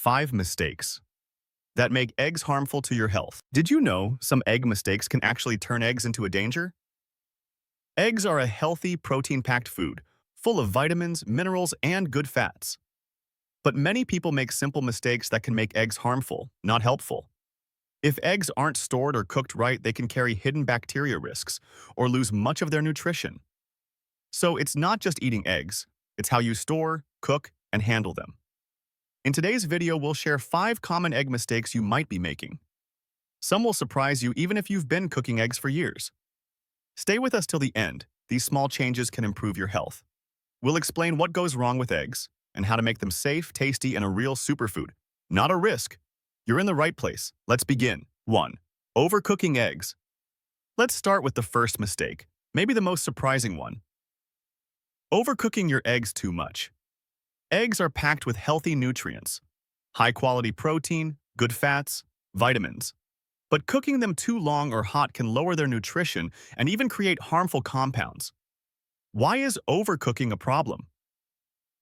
5 mistakes that make eggs harmful to your health. Did you know some egg mistakes can actually turn eggs into a danger? Eggs are a healthy, protein-packed food, full of vitamins, minerals, and good fats. But many people make simple mistakes that can make eggs harmful, not helpful. If eggs aren't stored or cooked right, they can carry hidden bacteria risks or lose much of their nutrition. So it's not just eating eggs, it's how you store, cook, and handle them. In today's video, we'll share 5 common egg mistakes you might be making. Some will surprise you even if you've been cooking eggs for years. Stay with us till the end. These small changes can improve your health. We'll explain what goes wrong with eggs and how to make them safe, tasty, and a real superfood. Not a risk. You're in the right place. Let's begin. 1. Overcooking eggs. Let's start with the first mistake, maybe the most surprising one. Overcooking your eggs too much. Eggs are packed with healthy nutrients, high-quality protein, good fats, vitamins. But cooking them too long or hot can lower their nutrition and even create harmful compounds. Why is overcooking a problem?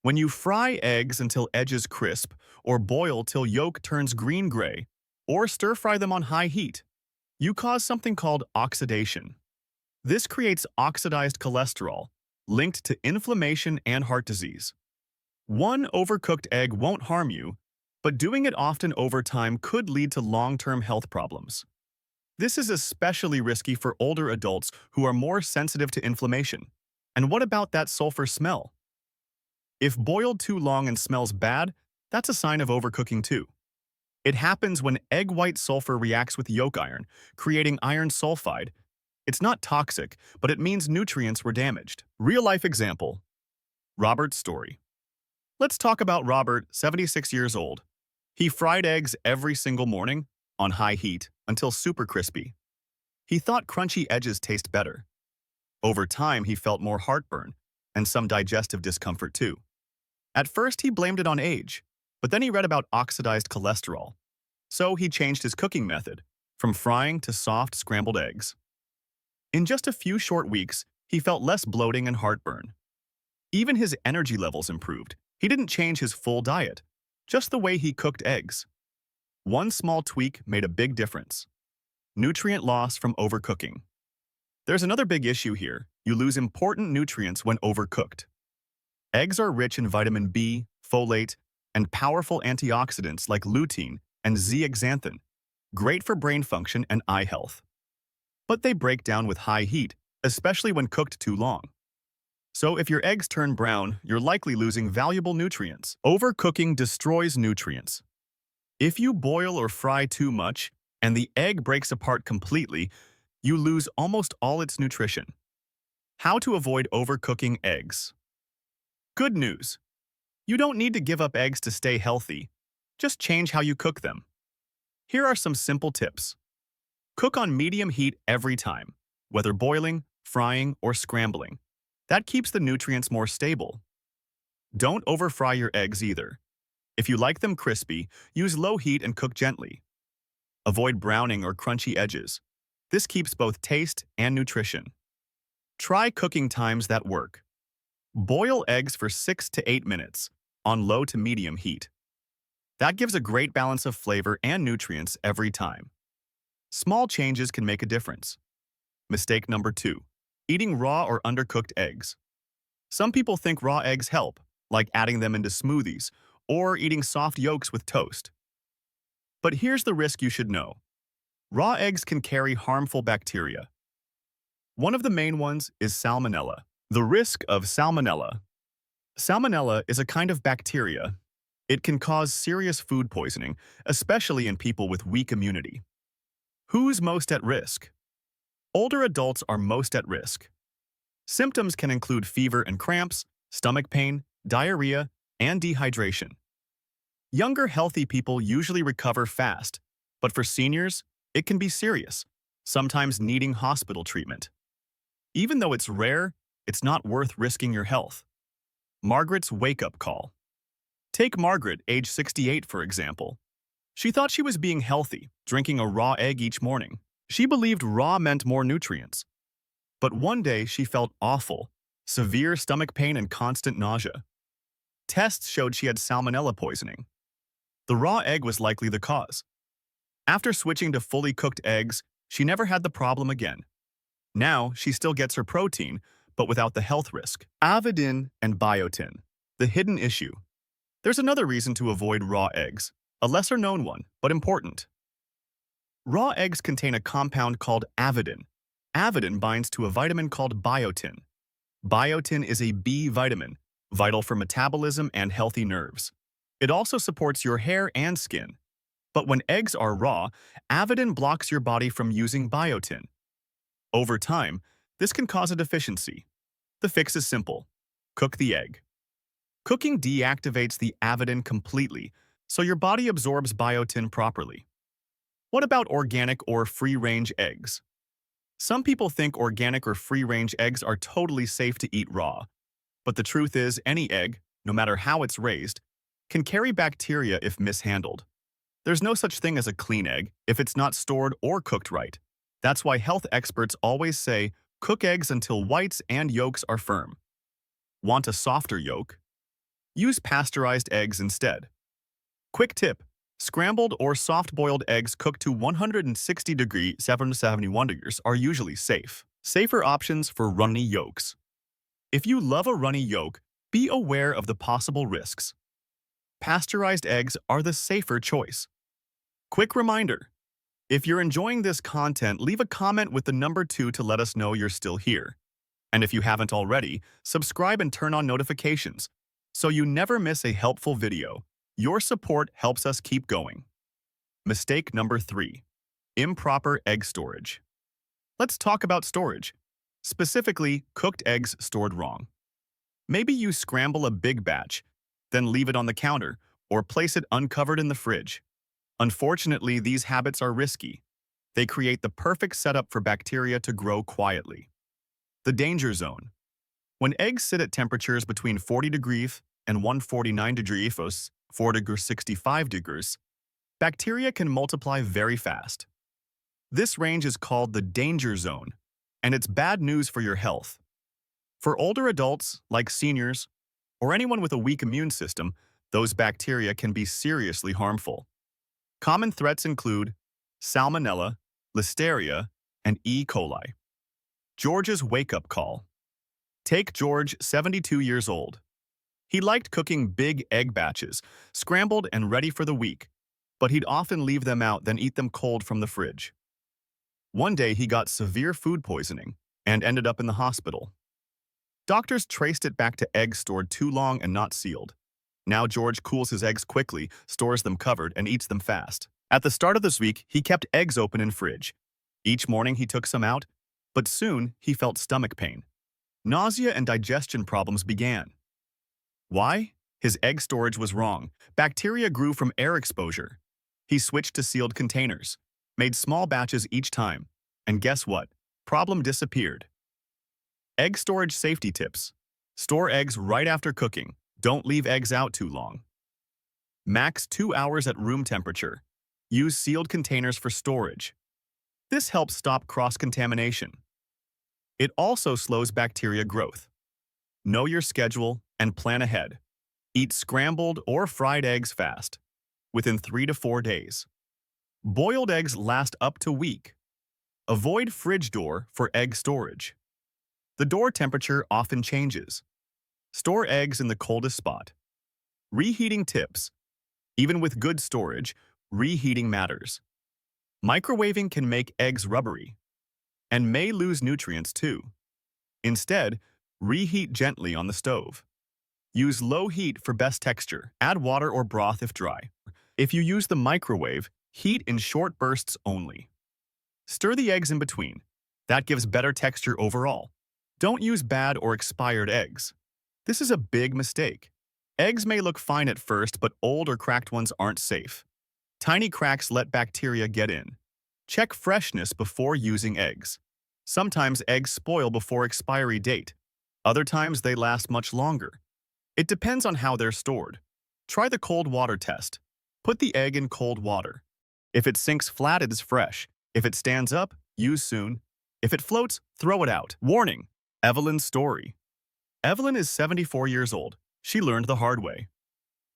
When you fry eggs until edges crisp, or boil till yolk turns green-gray, or stir-fry them on high heat, you cause something called oxidation. This creates oxidized cholesterol, linked to inflammation and heart disease. One overcooked egg won't harm you, but doing it often over time could lead to long-term health problems. This is especially risky for older adults who are more sensitive to inflammation. And what about that sulfur smell? If boiled too long and smells bad, that's a sign of overcooking too. It happens when egg white sulfur reacts with yolk iron, creating iron sulfide. It's not toxic, but it means nutrients were damaged. Real-life example. Robert's story. Let's talk about Robert, 76 years old. He fried eggs every single morning, on high heat, until super crispy. He thought crunchy edges taste better. Over time, he felt more heartburn, and some digestive discomfort too. At first, he blamed it on age, but then he read about oxidized cholesterol. So he changed his cooking method, from frying to soft scrambled eggs. In just a few short weeks, he felt less bloating and heartburn. Even his energy levels improved. He didn't change his full diet, just the way he cooked eggs. One small tweak made a big difference. Nutrient loss from overcooking. There's another big issue here. You lose important nutrients when overcooked. Eggs are rich in vitamin B, folate, and powerful antioxidants like lutein and zeaxanthin, great for brain function and eye health. But they break down with high heat, especially when cooked too long. So if your eggs turn brown, you're likely losing valuable nutrients. Overcooking destroys nutrients. If you boil or fry too much, and the egg breaks apart completely, you lose almost all its nutrition. How to avoid overcooking eggs. Good news. You don't need to give up eggs to stay healthy. Just change how you cook them. Here are some simple tips. Cook on medium heat every time, whether boiling, frying, or scrambling. That keeps the nutrients more stable. Don't overfry your eggs either. If you like them crispy, use low heat and cook gently. Avoid browning or crunchy edges. This keeps both taste and nutrition. Try cooking times that work. Boil eggs for 6 to 8 minutes on low to medium heat. That gives a great balance of flavor and nutrients every time. Small changes can make a difference. Mistake number 2. Eating raw or undercooked eggs. Some people think raw eggs help, like adding them into smoothies or eating soft yolks with toast. But here's the risk you should know. Raw eggs can carry harmful bacteria. One of the main ones is salmonella. The risk of salmonella. Salmonella is a kind of bacteria. It can cause serious food poisoning, especially in people with weak immunity. Who's most at risk? Older adults are most at risk. Symptoms can include fever and cramps, stomach pain, diarrhea, and dehydration. Younger, healthy people usually recover fast, but for seniors, it can be serious, sometimes needing hospital treatment. Even though it's rare, it's not worth risking your health. Margaret's wake-up call. Take Margaret, age 68, for example. She thought she was being healthy, drinking a raw egg each morning. She believed raw meant more nutrients. But one day she felt awful, severe stomach pain and constant nausea. Tests showed she had salmonella poisoning. The raw egg was likely the cause. After switching to fully cooked eggs, she never had the problem again. Now, she still gets her protein, but without the health risk. Avidin and biotin. The hidden issue. There's another reason to avoid raw eggs, a lesser-known one, but important. Raw eggs contain a compound called avidin. Avidin binds to a vitamin called biotin. Biotin is a B vitamin, vital for metabolism and healthy nerves. It also supports your hair and skin. But when eggs are raw, avidin blocks your body from using biotin. Over time, this can cause a deficiency. The fix is simple. Cook the egg. Cooking deactivates the avidin completely, so your body absorbs biotin properly. What about organic or free-range eggs? Some people think organic or free-range eggs are totally safe to eat raw, but the truth is any egg, no matter how it's raised, can carry bacteria if mishandled. There's no such thing as a clean egg if it's not stored or cooked right. That's why health experts always say cook eggs until whites and yolks are firm. Want a softer yolk? Use pasteurized eggs instead. Quick tip: scrambled or soft-boiled eggs cooked to 160 degrees 71 degrees are usually safe. Safer options for runny yolks. If you love a runny yolk, be aware of the possible risks. Pasteurized eggs are the safer choice. Quick reminder: if you're enjoying this content, leave a comment with the number 2 to let us know you're still here. And if you haven't already, subscribe and turn on notifications so you never miss a helpful video. Your support helps us keep going. Mistake number 3. Improper egg storage. Let's talk about storage, specifically cooked eggs stored wrong. Maybe you scramble a big batch, then leave it on the counter, or place it uncovered in the fridge. Unfortunately, these habits are risky. They create the perfect setup for bacteria to grow quietly. The danger zone. When eggs sit at temperatures between 40 degrees and 149 degrees, 465 degrees, bacteria can multiply very fast. This range is called the danger zone, and it's bad news for your health. For older adults, like seniors, or anyone with a weak immune system, those bacteria can be seriously harmful. Common threats include Salmonella, Listeria, and E. coli. George's wake-up call. Take George, 72 years old. He liked cooking big egg batches, scrambled and ready for the week, but he'd often leave them out then eat them cold from the fridge. One day he got severe food poisoning and ended up in the hospital. Doctors traced it back to eggs stored too long and not sealed. Now George cools his eggs quickly, stores them covered, and eats them fast. At the start of this week, he kept eggs open in fridge. Each morning he took some out, but soon he felt stomach pain. Nausea and digestion problems began. Why? His egg storage was wrong. Bacteria grew from air exposure. He switched to sealed containers, made small batches each time, and guess what? Problem disappeared. Egg storage safety tips. Store eggs right after cooking. Don't leave eggs out too long. Max 2 hours at room temperature. Use sealed containers for storage. This helps stop cross-contamination. It also slows bacteria growth. Know your schedule and plan ahead. Eat scrambled or fried eggs fast, within 3 to 4 days. Boiled eggs last up to a week. Avoid fridge door for egg storage. The door temperature often changes. Store eggs in the coldest spot. Reheating tips. Even with good storage, reheating matters. Microwaving can make eggs rubbery and may lose nutrients too. Instead, reheat gently on the stove. Use low heat for best texture. Add water or broth if dry. If you use the microwave, heat in short bursts only. Stir the eggs in between. That gives better texture overall. Don't use bad or expired eggs. This is a big mistake. Eggs may look fine at first, but old or cracked ones aren't safe. Tiny cracks let bacteria get in. Check freshness before using eggs. Sometimes eggs spoil before expiry date. Other times they last much longer. It depends on how they're stored. Try the cold water test. Put the egg in cold water. If it sinks flat, it is fresh. If it stands up, use soon. If it floats, throw it out. Warning: Evelyn's story. Evelyn is 74 years old. She learned the hard way.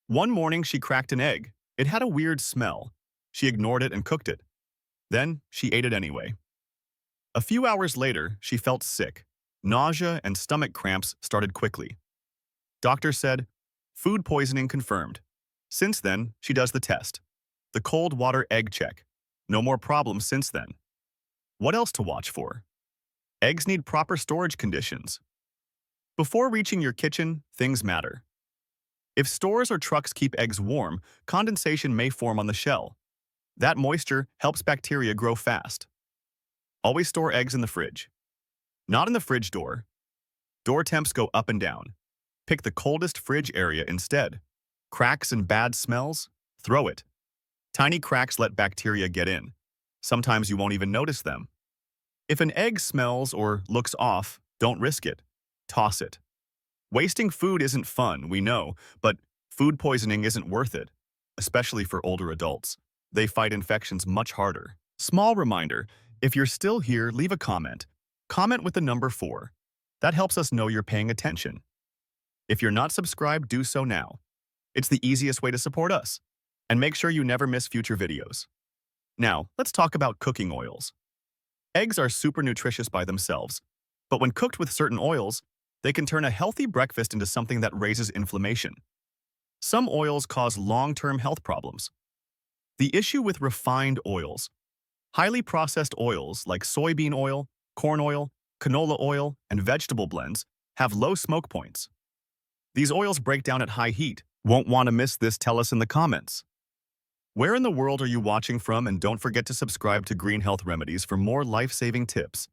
One morning, she cracked an egg, It had a weird smell. She ignored it and cooked it. Then, she ate it anyway. A few hours later, she felt sick. Nausea and stomach cramps started quickly. Doctor said, food poisoning confirmed. Since then, she does the test. The cold water egg check. No more problems since then. What else to watch for? Eggs need proper storage conditions. Before reaching your kitchen, things matter. If stores or trucks keep eggs warm, condensation may form on the shell. That moisture helps bacteria grow fast. Always store eggs in the fridge. Not in the fridge door. Door temps go up and down. Pick the coldest fridge area instead. Cracks and bad smells? Throw it. Tiny cracks let bacteria get in. Sometimes you won't even notice them. If an egg smells or looks off, don't risk it. Toss it. Wasting food isn't fun, we know, but food poisoning isn't worth it, especially for older adults. They fight infections much harder. Small reminder, if you're still here, leave a comment. Comment with the number 4. That helps us know you're paying attention. If you're not subscribed, do so now. It's the easiest way to support us. And make sure you never miss future videos. Now, let's talk about cooking oils. Eggs are super nutritious by themselves, but when cooked with certain oils, they can turn a healthy breakfast into something that raises inflammation. Some oils cause long-term health problems. The issue with refined oils. Highly processed oils like soybean oil, corn oil, canola oil, and vegetable blends have low smoke points. These oils break down at high heat. Won't want to miss this? Tell us in the comments. Where in the world are you watching from? And don't forget to subscribe to Green Health Remedies for more life-saving tips.